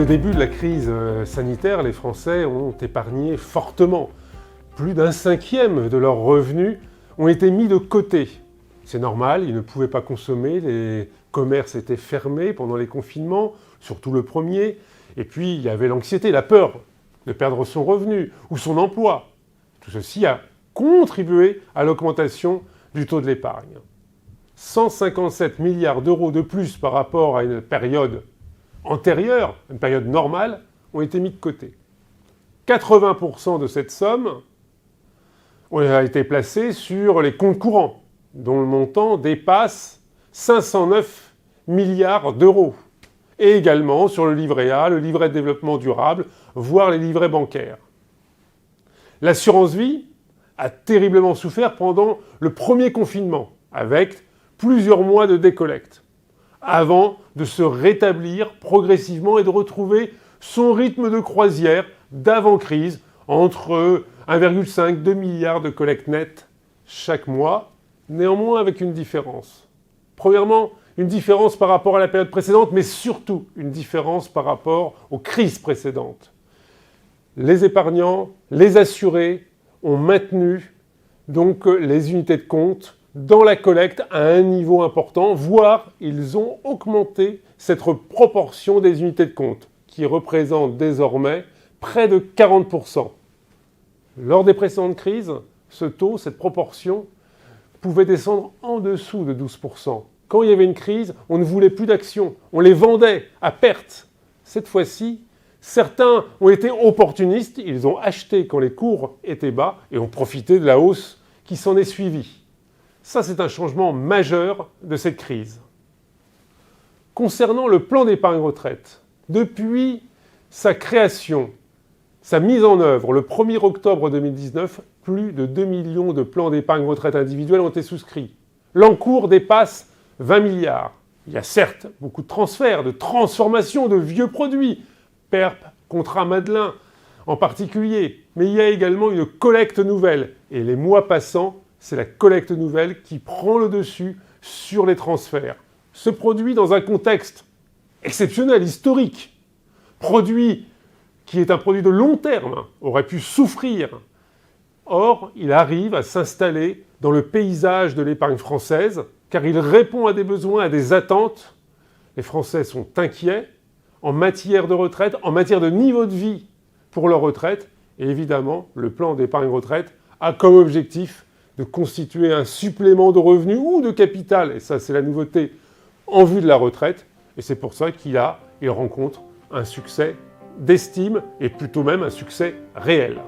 le début de la crise sanitaire, les Français ont épargné fortement. Plus d'un cinquième de leurs revenus ont été mis de côté. C'est normal, ils ne pouvaient pas consommer, les commerces étaient fermés pendant les confinements, surtout le premier. Et puis il y avait l'anxiété, la peur de perdre son revenu ou son emploi. Tout ceci a contribué à l'augmentation du taux de l'épargne. 157 milliards d'euros de plus par rapport à une période antérieure, une période normale, ont été mis de côté. 80% de cette somme a été placée sur les comptes courants, dont le montant dépasse 509 milliards d'euros. Et également sur le livret A, le livret de développement durable, voire les livrets bancaires. L'assurance vie a terriblement souffert pendant le premier confinement, avec plusieurs mois de décollecte, avant de se rétablir progressivement et de retrouver son rythme de croisière d'avant-crise, entre 1,5 2 milliards de collecte nette chaque mois, néanmoins avec une différence. Premièrement, une différence par rapport à la période précédente, mais surtout une différence par rapport aux crises précédentes. Les épargnants, les assurés ont maintenu donc les unités de compte dans la collecte à un niveau important, voire ils ont augmenté cette proportion des unités de compte, qui représente désormais près de 40%. Lors des précédentes crises, ce taux, cette proportion, pouvait descendre en dessous de 12%. Quand il y avait une crise, on ne voulait plus d'actions, on les vendait à perte. Cette fois-ci, certains ont été opportunistes, ils ont acheté quand les cours étaient bas et ont profité de la hausse qui s'en est suivie. Ça, c'est un changement majeur de cette crise. Concernant le plan d'épargne retraite, depuis sa création, sa mise en œuvre, le 1er octobre 2019, plus de 2 millions de plans d'épargne retraite individuels ont été souscrits. L'encours dépasse 20 milliards. Il y a certes beaucoup de transferts, de transformations de vieux produits, PERP, contrat Madelin en particulier, mais il y a également une collecte nouvelle. Et les mois passants, c'est la collecte nouvelle qui prend le dessus sur les transferts. Ce produit dans un contexte exceptionnel, historique, produit qui est un produit de long terme, aurait pu souffrir. Or, il arrive à s'installer dans le paysage de l'épargne française, car il répond à des besoins, à des attentes. Les Français sont inquiets en matière de retraite, en matière de niveau de vie pour leur retraite. Et évidemment, le plan d'épargne retraite a comme objectif de constituer un supplément de revenus ou de capital, et ça c'est la nouveauté, en vue de la retraite. Et c'est pour ça qu'il rencontre un succès d'estime et plutôt même un succès réel.